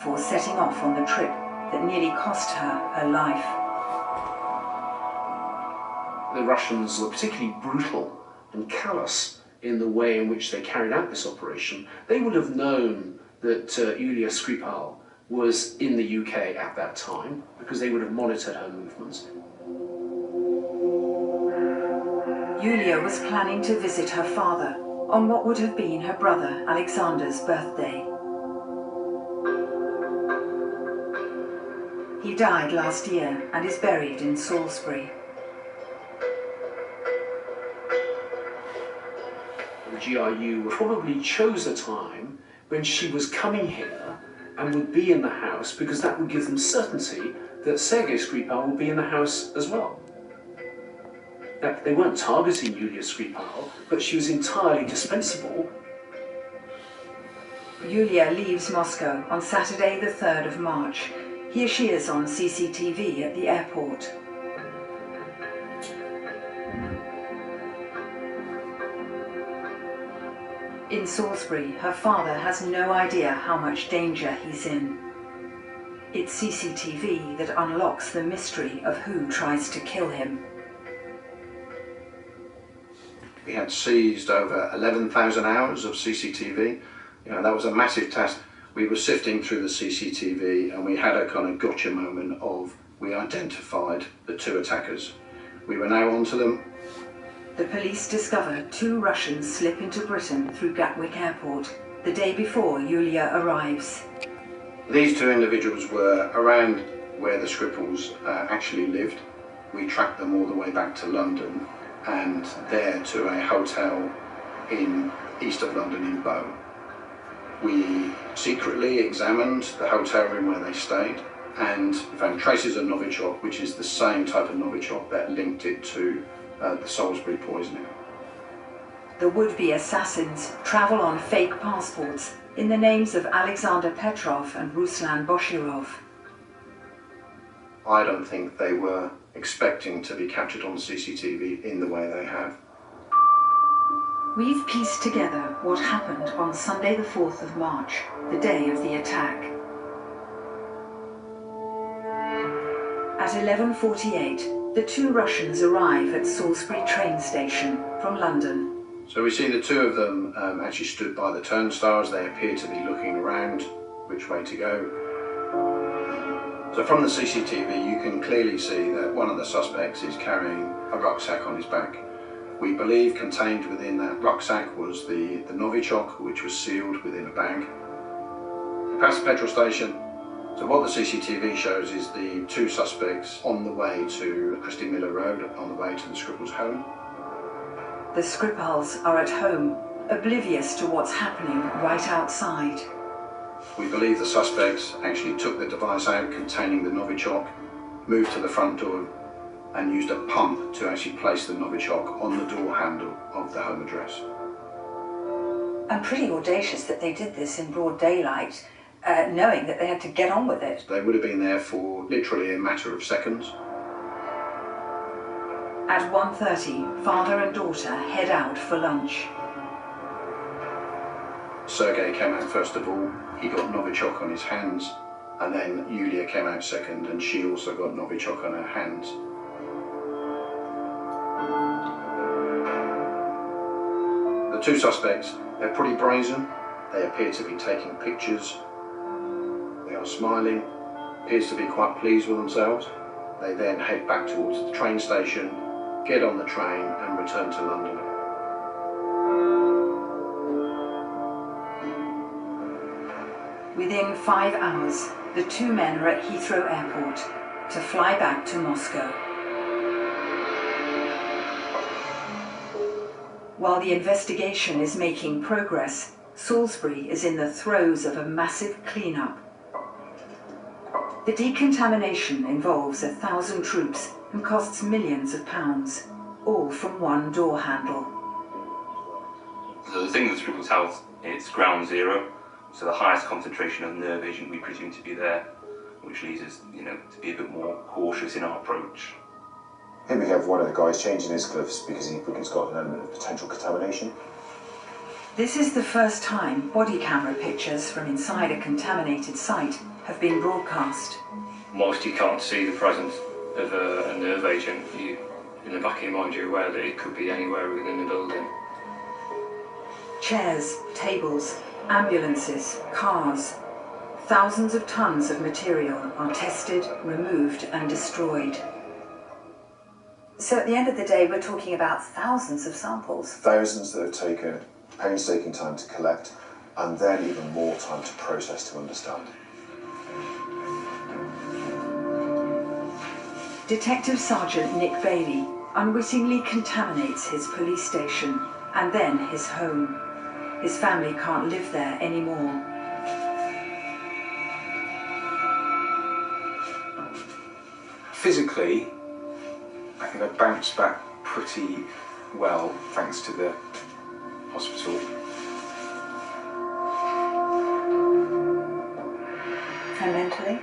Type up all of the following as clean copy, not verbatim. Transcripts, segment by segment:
before setting off on the trip that nearly cost her her life. The Russians were particularly brutal and callous in the way in which they carried out this operation. They would have known that Yulia Skripal was in the UK at that time because they would have monitored her movements. Yulia was planning to visit her father on what would have been her brother Alexander's birthday. He died last year and is buried in Salisbury. The GRU probably chose a time when she was coming here and would be in the house because that would give them certainty that Sergei Skripal would be in the house as well. Now, they weren't targeting Yulia Skripal, but she was entirely dispensable. Yulia leaves Moscow on Saturday the 3rd of March. Here she is on CCTV at the airport. In Salisbury, her father has no idea how much danger he's in. It's CCTV that unlocks the mystery of who tries to kill him. We had seized over 11,000 hours of CCTV. You know, that was a massive task. We were sifting through the CCTV and we had a kind of gotcha moment of we identified the two attackers. We were now onto them. The police discover 2 Russians slip into Britain through Gatwick Airport the day before Yulia arrives. These 2 individuals were around where the Skripals actually lived. We tracked them all the way back to London and there to a hotel in east of London in Bow. We secretly examined the hotel room where they stayed and found traces of Novichok, which is the same type of Novichok that linked it to the Salisbury poisoning. The would-be assassins travel on fake passports in the names of Alexander Petrov and Ruslan Boshirov. I don't think they were expecting to be captured on CCTV in the way they have. We've pieced together what happened on Sunday the 4th of March, the day of the attack. At 11:48, the 2 Russians arrive at Salisbury train station from London. So we see the 2 of them actually stood by the turnstiles. They appear to be looking around which way to go. So from the CCTV you can clearly see that one of the suspects is carrying a rucksack on his back. We believe contained within that rucksack was the Novichok, which was sealed within a bag. We passed the petrol station. So what the CCTV shows is the 2 suspects on the way to Christie Miller Road, on the way to the Skripals' home. The Skripals are at home, oblivious to what's happening right outside. We believe the suspects actually took the device out containing the Novichok, moved to the front door and used a pump to actually place the Novichok on the door handle of the home address. And pretty audacious that they did this in broad daylight, knowing that they had to get on with it. They would have been there for literally a matter of seconds. At 1:30, father and daughter head out for lunch. Sergei came out first of all. He got Novichok on his hands, and then Yulia came out second, and she also got Novichok on her hands. The 2 suspects, they're pretty brazen. They appear to be taking pictures. They are smiling, appears to be quite pleased with themselves. They then head back towards the train station, get on the train and return to London. Within 5 hours, the 2 men are at Heathrow Airport to fly back to Moscow. While the investigation is making progress, Salisbury is in the throes of a massive clean-up. The decontamination involves 1,000 troops and costs millions of pounds, all from one door handle. So the thing with Skripal's house, it's ground zero, so the highest concentration of nerve agent we presume to be there, which leads us, to be a bit more cautious in our approach. Here we have one of the guys changing his gloves because he's got an element of potential contamination. This is the first time body camera pictures from inside a contaminated site have been broadcast. Whilst you can't see the presence of a nerve agent, in the back of your mind you're aware that it could be anywhere within the building. Chairs, tables, ambulances, cars. Thousands of tons of material are tested, removed and destroyed. So at the end of the day, we're talking about thousands of samples. Thousands that have taken painstaking time to collect, and then even more time to process to understand. Detective Sergeant Nick Bailey unwittingly contaminates his police station and then his home. His family can't live there anymore. Physically, I think I bounced back pretty well thanks to the hospital. And mentally?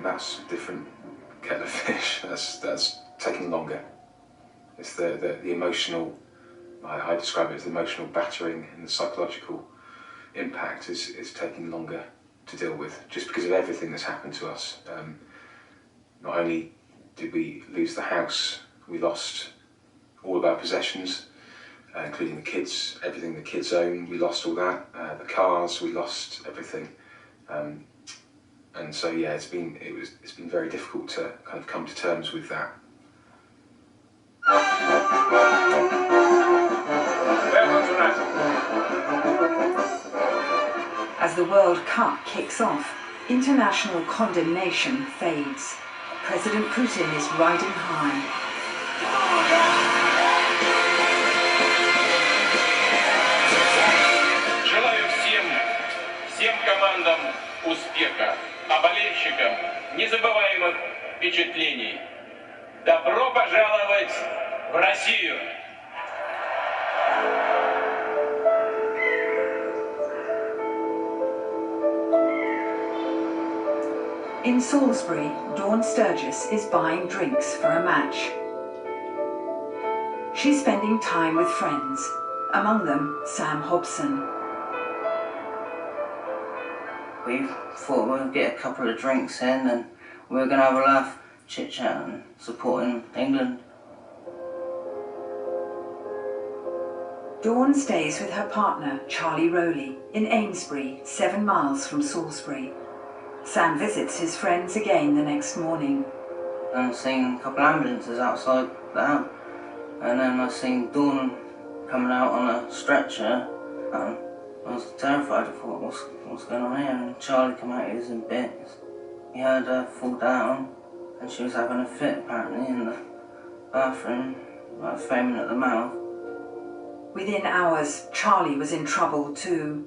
That's a different kettle of fish. That's taking longer. It's the emotional, I describe it as the emotional battering, and the psychological impact is taking longer to deal with, just because of everything that's happened to us. Not only did we lose the house, we lost all of our possessions, including the kids, everything the kids own, we lost all that. The cars, we lost everything. And so yeah, it's been very difficult to kind of come to terms with that. As the World Cup kicks off, international condemnation fades. President Putin is riding high. Желаю всем командам успеха, а болельщикам незабываемых впечатлений. Добро пожаловать в Россию! In Salisbury, Dawn Sturgis is buying drinks for a match. She's spending time with friends, among them Sam Hobson. We thought we'd get a couple of drinks in and we were going to have a laugh, chit-chat and supporting England. Dawn stays with her partner, Charlie Rowley, in Amesbury, 7 miles from Salisbury. Sam visits his friends again the next morning. And I've seen a couple of ambulances outside the house. And then I've seen Dawn coming out on a stretcher. And I was terrified. I thought, what's going on here? And Charlie came out, he was in bits. He heard her fall down and she was having a fit apparently in the bathroom, like foaming at the mouth. Within hours, Charlie was in trouble too.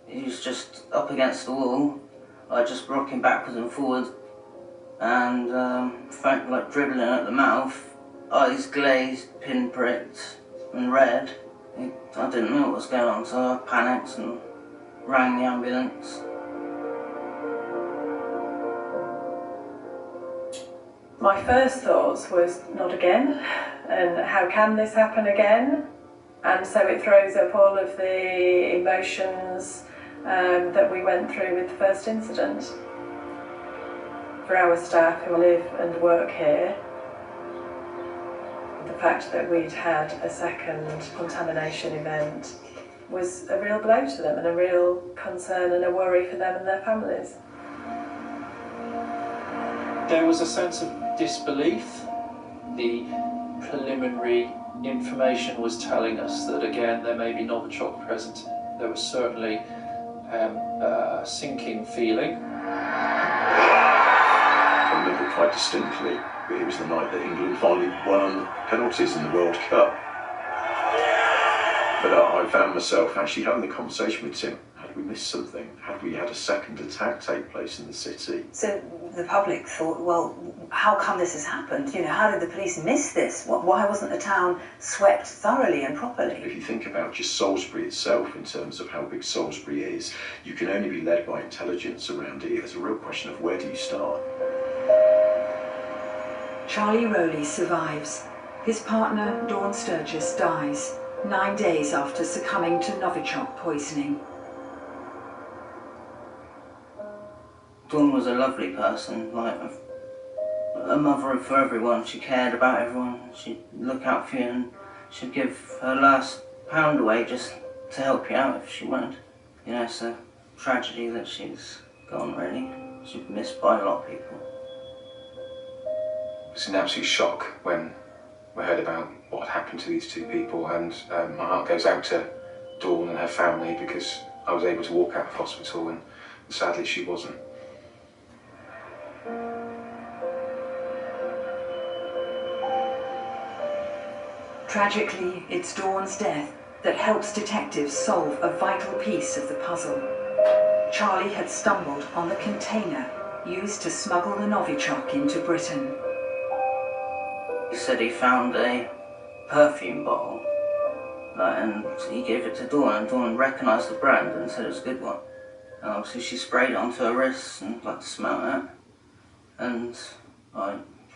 He was just up against the wall, like just rocking backwards and forwards, and like dribbling at the mouth, eyes glazed, pinpricked and red. I didn't know what was going on, so I panicked and rang the ambulance. My first thoughts was not again, and how can this happen again? And so it throws up all of the emotions that we went through with the first incident. For our staff who live and work here, the fact that we'd had a second contamination event was a real blow to them and a real concern and a worry for them and their families. There was a sense of disbelief. The preliminary information was telling us that again there may be Novichok present. There was certainly a sinking feeling. I remember quite distinctly, it was the night that England finally won penalties in the World Cup. But I found myself actually having the conversation with Tim. Had we missed something? Had we had a second attack take place in the city? So the public thought, well, how come this has happened? You know, how did the police miss this? Why wasn't the town swept thoroughly and properly? If you think about just Salisbury itself in terms of how big Salisbury is, you can only be led by intelligence around it. There's a real question of where do you start? Charlie Rowley survives. His partner, Dawn Sturgis, dies. 9 days after succumbing to Novichok poisoning. Dawn was a lovely person, like a mother for everyone. She cared about everyone. She'd look out for you, and she'd give her last pound away just to help you out if she wanted. You know, it's a tragedy that she's gone, really. She's missed by a lot of people. It was an absolute shock when we heard about what had happened to these two people, and my heart goes out to Dawn and her family, because I was able to walk out of hospital and sadly she wasn't. Tragically, it's Dawn's death that helps detectives solve a vital piece of the puzzle. Charlie had stumbled on the container used to smuggle the Novichok into Britain. He said he found a perfume bottle, and he gave it to Dawn, and Dawn recognised the brand and said it was a good one. And obviously she sprayed it onto her wrists and like to smell it. And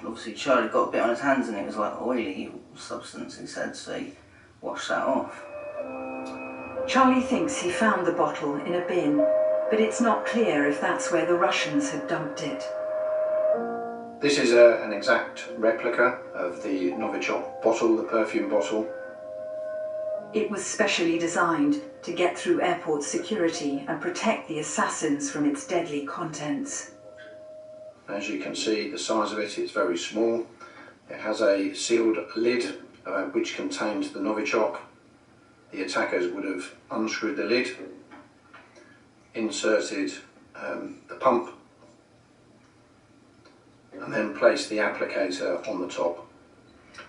obviously Charlie got a bit on his hands and it was like oily substance, he said, so he washed that off. Charlie thinks he found the bottle in a bin, but it's not clear if that's where the Russians had dumped it. This is an exact replica of the Novichok bottle, the perfume bottle. It was specially designed to get through airport security and protect the assassins from its deadly contents. As you can see, the size of it is very small. It has a sealed lid which contains the Novichok. The attackers would have unscrewed the lid, inserted the pump, and then placed the applicator on the top.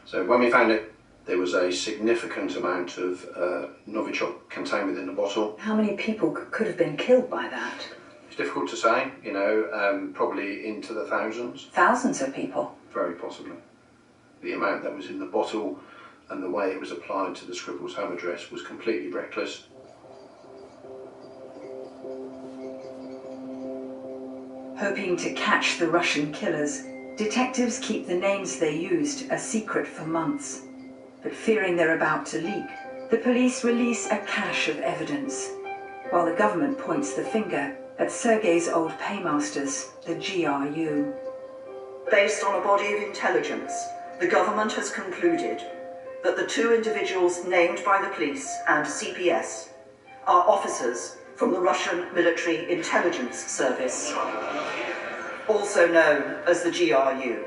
So when we found it, there was a significant amount of Novichok contained within the bottle. How many people could have been killed by that? It's difficult to say, you know, probably into the thousands. Thousands of people? Very possibly. The amount that was in the bottle and the way it was applied to the Skripal's home address was completely reckless. Hoping to catch the Russian killers, detectives keep the names they used a secret for months. But fearing they're about to leak, the police release a cache of evidence, while the government points the finger at Sergei's old paymasters, the GRU. Based on a body of intelligence, the government has concluded that the two individuals named by the police and CPS are officers from the Russian Military Intelligence Service, also known as the GRU.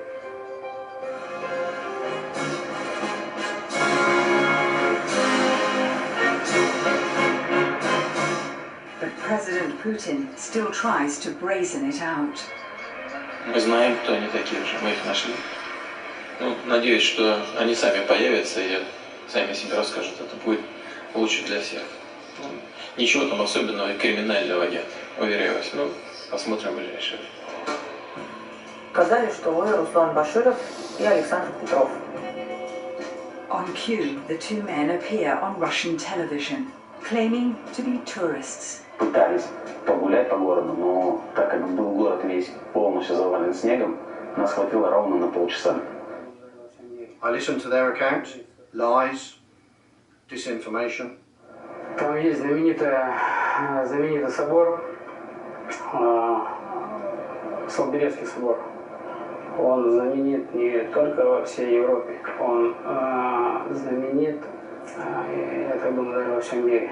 But President Putin still tries to brazen it out. Мы знаем, кто они такие уже, мы их нашли. Ну, надеюсь, что они сами появятся и сами себе расскажут. Это будет лучше для всех. Ну, ничего там особенного и криминального нет, уверяю вас. Ну, посмотрим в ближайшее время. Сказали, что вы Руслан Баширов и Александр Петров. On cue, the two men appear on Russian television, claiming to be tourists. Пытались погулять по городу, но так как был город весь полностью завален снегом, нас хватило ровно на полчаса. I listened to their account, lies, disinformation. Там есть знаменитый собор, Сalisbury собор. Он знаменит не только во всей Европе, он знаменит, я так думаю, даже во всем мире.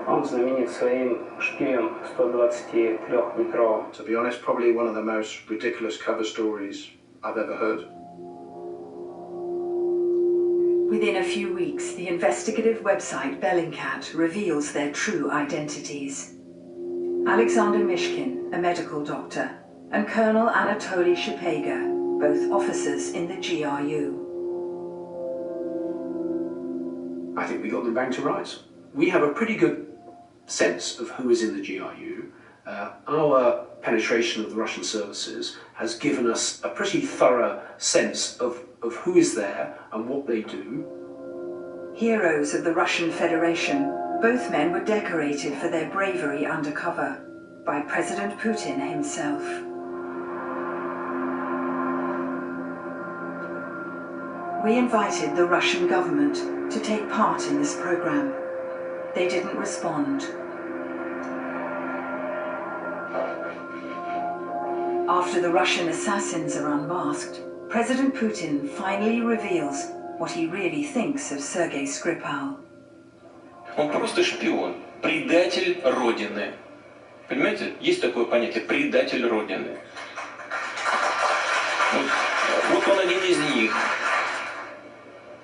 Он знаменит своим шпилем 123-метровым. To be honest, probably one of the most ridiculous cover stories I've ever heard. Within a few weeks, the investigative website Bellingcat reveals their true identities. Alexander Mishkin, a medical doctor, and Colonel Anatoly Shipega, both officers in the GRU. I think we got them bang to rights. We have a pretty good sense of who is in the GRU. Our penetration of the Russian services has given us a pretty thorough sense of who is there and what they do. Heroes of the Russian Federation, both men were decorated for their bravery undercover by President Putin himself. We invited the Russian government to take part in this program. They didn't respond. After the Russian assassins are unmasked, President Putin finally reveals what he really thinks of Sergei Skripal. Он просто шпион, предатель Родины. Понимаете, есть такое понятие предатель Родины. Вот он один из них.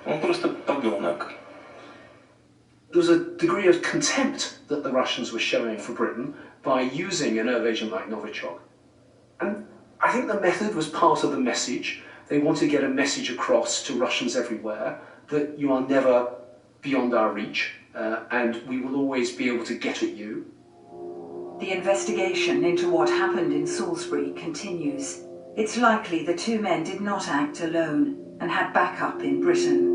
Он просто подонок. There was a degree of contempt that the Russians were showing for Britain by using a nerve agent like Novichok. And I think the method was part of the message. They want to get a message across to Russians everywhere that you are never beyond our reach and we will always be able to get at you. The investigation into what happened in Salisbury continues. It's likely the two men did not act alone and had backup in Britain.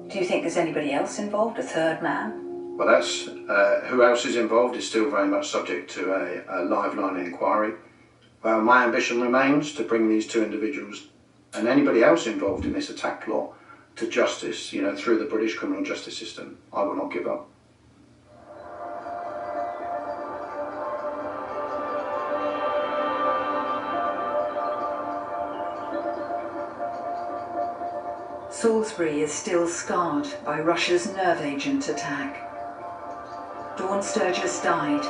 Do you think there's anybody else involved, a third man? Well, that's who else is involved is still very much subject to a live line inquiry. Well, my ambition remains to bring these two individuals and anybody else involved in this attack plot to justice, you know, through the British criminal justice system. I will not give up. Salisbury is still scarred by Russia's nerve agent attack. Dawn Sturgis died.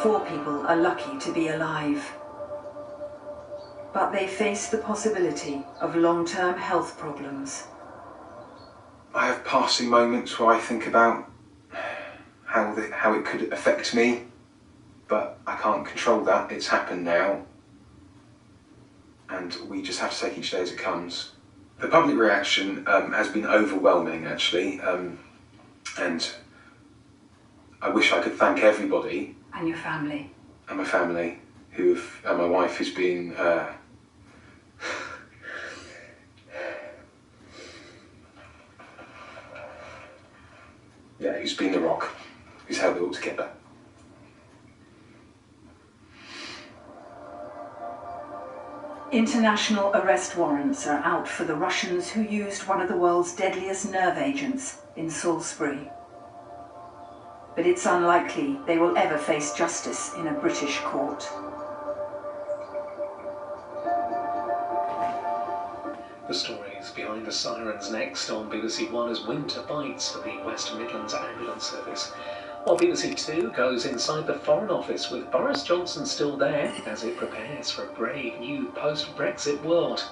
4 people are lucky to be alive. But they face the possibility of long-term health problems. I have passing moments where I think about how it could affect me, but I can't control that. It's happened now, and we just have to take each day as it comes. The public reaction has been overwhelming, actually, and I wish I could thank everybody. And your family. And my family, and my wife who's been who's been the rock, who's held it all together. International arrest warrants are out for the Russians who used one of the world's deadliest nerve agents in Salisbury. But it's unlikely they will ever face justice in a British court. The stories behind the sirens next on BBC One as winter bites for the West Midlands Ambulance Service. While BBC Two goes inside the Foreign Office with Boris Johnson still there as it prepares for a brave new post-Brexit world.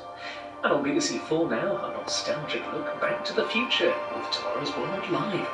And on BBC 4 now, a nostalgic look back to the future with Tomorrow's World Live.